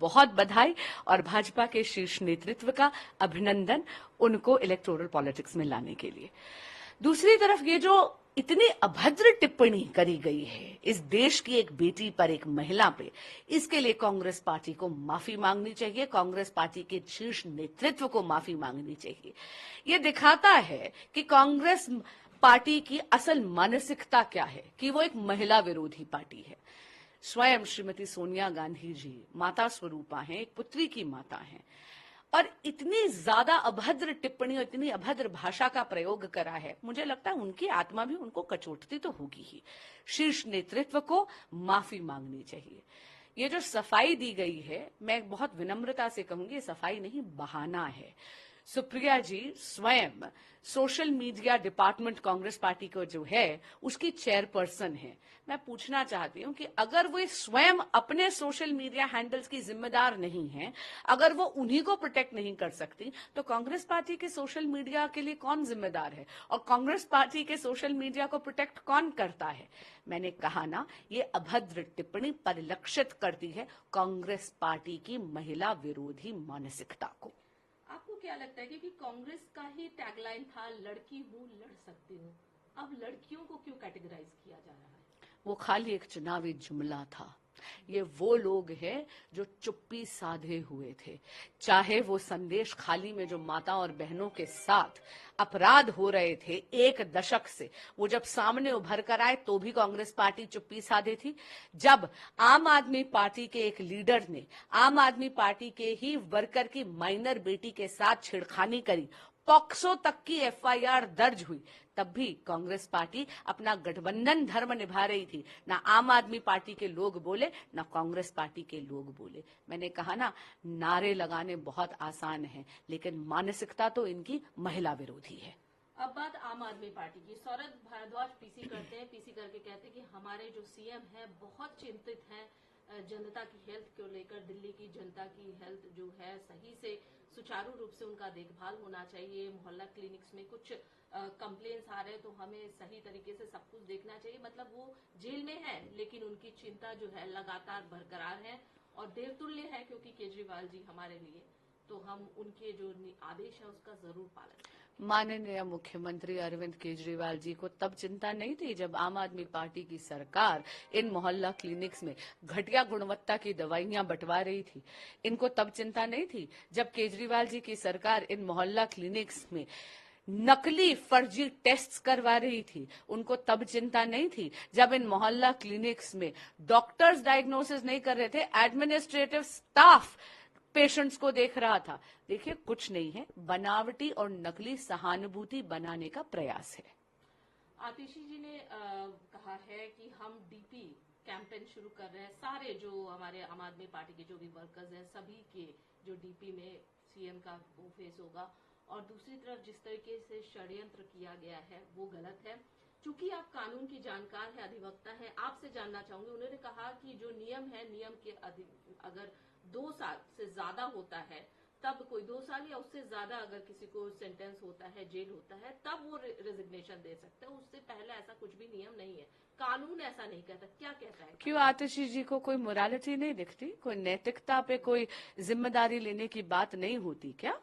बहुत बधाई और भाजपा के शीर्ष नेतृत्व का अभिनंदन उनको इलेक्टोरल पॉलिटिक्स में लाने के लिए। दूसरी तरफ ये जो इतनी अभद्र टिप्पणी करी गई है इस देश की एक बेटी पर, एक महिला पे, इसके लिए कांग्रेस पार्टी को माफी मांगनी चाहिए, कांग्रेस पार्टी के शीर्ष नेतृत्व को माफी मांगनी चाहिए। ये दिखाता है कि कांग्रेस पार्टी की असल मानसिकता क्या है, कि वो एक महिला विरोधी पार्टी है। स्वयं श्रीमती सोनिया गांधी जी माता स्वरूपा हैं, एक पुत्री की माता हैं, और इतनी ज्यादा अभद्र टिप्पणी और इतनी अभद्र भाषा का प्रयोग करा है, मुझे लगता है उनकी आत्मा भी उनको कचोटती तो होगी ही। शीर्ष नेतृत्व को माफी मांगनी चाहिए। ये जो सफाई दी गई है, मैं बहुत विनम्रता से कहूंगी, ये सफाई नहीं, बहाना है। सुप्रिया जी स्वयं social media department Congress party को जो है उसकी चेयरपर्सन है। मैं पूछना चाहती हूं कि अगर वो स्वयं अपने सोशल मीडिया हैंडल्स की जिम्मेदार नहीं है, अगर वो उन्हीं को प्रोटेक्ट नहीं कर सकती, तो कांग्रेस पार्टी के सोशल मीडिया के लिए कौन जिम्मेदार है और कांग्रेस पार्टी के सोशल मीडिया को प्रोटेक्ट कौन करता है? मैंने कहा ना, ये अभद्र टिप्पणी परिलक्षित करती है कांग्रेस पार्टी की महिला विरोधी मानसिकता को। आपको क्या लगता है कि कांग्रेस का ही टैगलाइन था लड़की हूँ लड़ सकती हूँ, अब लड़कियों को क्यों कैटेगराइज किया जा रहा है? वो खाली एक चुनावी जुमला था। ये वो लोग हैं जो चुप्पी साधे हुए थे। चाहे वो संदेश खाली में जो माता और बहनों के साथ अपराध हो रहे थे एक दशक से, वो जब सामने उभर कर आए तो भी कांग्रेस पार्टी चुप्पी साधे थी। जब आम आदमी पार्टी के एक लीडर ने आम आदमी पार्टी के ही वर्कर की माइनर बेटी के साथ छेड़खानी करी, पॉक्सो तक की एफआईआर दर्ज हुई, तब भी कांग्रेस पार्टी अपना गठबंधन धर्म निभा रही थी। ना आम आदमी पार्टी के लोग बोले, ना कांग्रेस पार्टी के लोग बोले। मैंने कहा ना, नारे लगाने बहुत आसान है, लेकिन मानसिकता तो इनकी महिला विरोधी है। अब बात आम आदमी पार्टी की। सौरभ भारद्वाज पीसी करते हैं, पीसी करके कहते हैं कि हमारे जो सीएम है बहुत चिंतित हैं जनता की हेल्थ को लेकर। दिल्ली की जनता की हेल्थ जो है सही से सुचारू रूप से उनका देखभाल होना चाहिए। मोहल्ला क्लिनिक्स में कुछ कंप्लेंट्स आ रहे हैं तो हमें सही तरीके से सब कुछ देखना चाहिए। मतलब वो जेल में है लेकिन उनकी चिंता जो है लगातार बरकरार है और देवतुल्य है, क्योंकि केजरीवाल जी हमारे लिए, तो हम उनके जो आदेश है उसका जरूर पालन करें। माननीय मुख्यमंत्री अरविंद केजरीवाल जी को तब चिंता नहीं थी जब आम आदमी पार्टी की सरकार इन मोहल्ला क्लिनिक्स में घटिया गुणवत्ता की दवाइयां बंटवा रही थी। इनको तब चिंता नहीं थी जब केजरीवाल जी की सरकार इन मोहल्ला क्लिनिक्स में नकली फर्जी टेस्ट्स करवा रही थी। उनको तब चिंता नहीं थी जब इन मोहल्ला क्लिनिक्स में डॉक्टर्स डायग्नोसिस नहीं कर रहे थे, एडमिनिस्ट्रेटिव स्टाफ पेशेंट्स को देख रहा था। देखिए, कुछ नहीं है, बनावटी और नकली सहानुभूति बनाने का प्रयास है। आतिशी जी ने कहा है कि हम डीपी कैंपेन शुरू कर रहे हैं। सारे जो हमारे आम आदमी पार्टी के जो भी वर्कर्स हैं सभी के जो डीपी में सीएम का वो फेस होगा। और दूसरी तरफ जिस तरीके से षड्यंत्र किया गया है वो गलत है। चूंकि आप कानून की जानकार है, अधिवक्ता है, आपसे जानना चाहूंगी। उन्होंने कहा कि जो नियम है, नियम के अगर 2 साल से ज्यादा होता है तब कोई 2 साल या उससे ज्यादा अगर किसी को सेंटेंस होता है, जेल होता है, तब वो रेजिग्नेशन दे सकते हैं। उससे पहले ऐसा कुछ भी नियम नहीं है, कानून ऐसा नहीं कहता। क्या कहता है? क्यों आतिशी जी को कोई मोरालिटी नहीं दिखती? कोई नैतिकता पे कोई जिम्मेदारी लेने की बात नहीं होती क्या?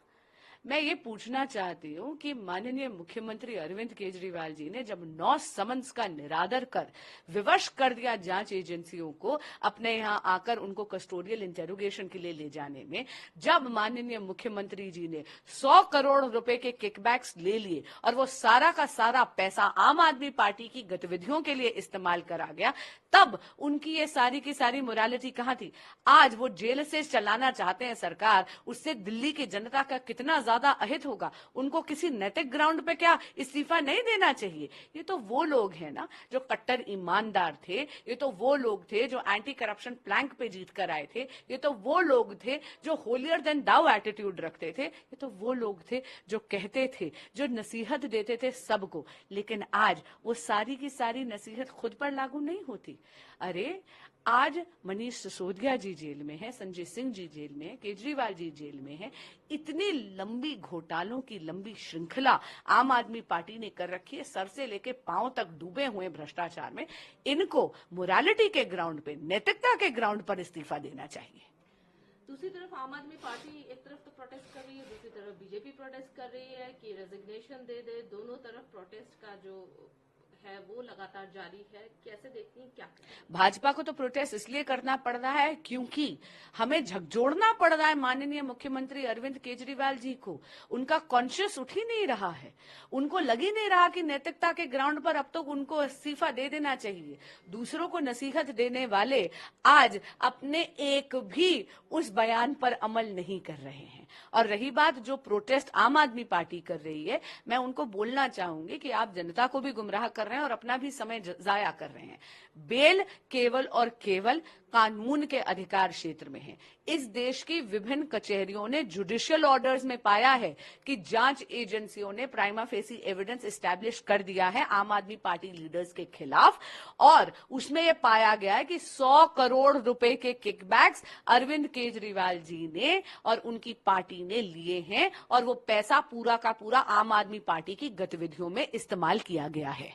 मैं ये पूछना चाहती हूँ कि माननीय मुख्यमंत्री अरविंद केजरीवाल जी ने जब 9 समन्स का निरादर कर विवश कर दिया जांच एजेंसियों को अपने यहाँ आकर उनको कस्टोडियल इंटेरोगेशन के लिए ले जाने में, जब माननीय मुख्यमंत्री जी ने 100 करोड़ रुपए के किकबैक्स ले लिए और वो सारा का सारा पैसा आम आदमी पार्टी की गतिविधियों के लिए इस्तेमाल करा गया, तब उनकी ये सारी की सारी मोरालिटी कहाँ थी? आज वो जेल से चलाना चाहते हैं सरकार, उससे दिल्ली की जनता का कितना ज्यादा अहित होगा। उनको किसी नैतिक ग्राउंड पे क्या इस्तीफा नहीं देना चाहिए? ये तो वो लोग हैं ना जो कट्टर ईमानदार थे, ये तो वो लोग थे जो एंटी करप्शन प्लैंक पे जीत कर आए थे, ये तो वो लोग थे जो होलियर देन दाउ एटीट्यूड रखते थे, ये तो वो लोग थे जो कहते थे, जो नसीहत देते थे सबको। लेकिन आज वो सारी की सारी नसीहत खुद पर लागू नहीं होती। अरे आज मनीष सिसोदिया जी जेल में है, संजय सिंह जी जेल में है, केजरीवाल जी जेल में है। इतनी लंबी घोटालों की लंबी श्रृंखला आम आदमी पार्टी ने कर रखी है, सर से लेके पांव तक डूबे हुए भ्रष्टाचार में। इनको मोरालिटी के ग्राउंड पे, नैतिकता के ग्राउंड पर इस्तीफा देना चाहिए। दूसरी तरफ आम आदमी पार्टी एक तरफ तो प्रोटेस्ट कर रही है, दूसरी तरफ बीजेपी प्रोटेस्ट कर रही है कि रेजिग्नेशन दे दे। दोनों तरफ प्रोटेस्ट का जो है वो लगातार जारी है। कैसे देखती हैं, क्या करें? भाजपा को तो प्रोटेस्ट इसलिए करना पड़ रहा है क्योंकि हमें झकझोरना पड़ रहा है माननीय मुख्यमंत्री अरविंद केजरीवाल जी को। उनका कॉन्शियस उठ ही नहीं रहा है, उनको लग ही नहीं रहा कि नैतिकता के ग्राउंड पर अब तो उनको इस्तीफा दे देना चाहिए। दूसरों को नसीहत देने वाले आज अपने एक भी उस बयान पर अमल नहीं कर रहे हैं। और रही बात जो प्रोटेस्ट आम आदमी पार्टी कर रही है, मैं उनको बोलना चाहूंगी कि आप जनता को भी गुमराह कर रहे हैं और अपना भी समय जाया कर रहे हैं। बेल केवल और केवल कानून के अधिकार क्षेत्र में है। इस देश की विभिन्न कचहरियों ने जुडिशियल ऑर्डर्स में पाया है कि जांच एजेंसियों ने प्राइमा फेसी एविडेंस एस्टैब्लिश कर दिया है आम आदमी पार्टी लीडर्स के खिलाफ, और उसमें यह पाया गया है कि 100 करोड़ रुपए के किकबैक्स अरविंद केजरीवाल जी ने और उनकी पार्टी ने लिए हैं और वो पैसा पूरा का पूरा आम आदमी पार्टी की गतिविधियों में इस्तेमाल किया गया है।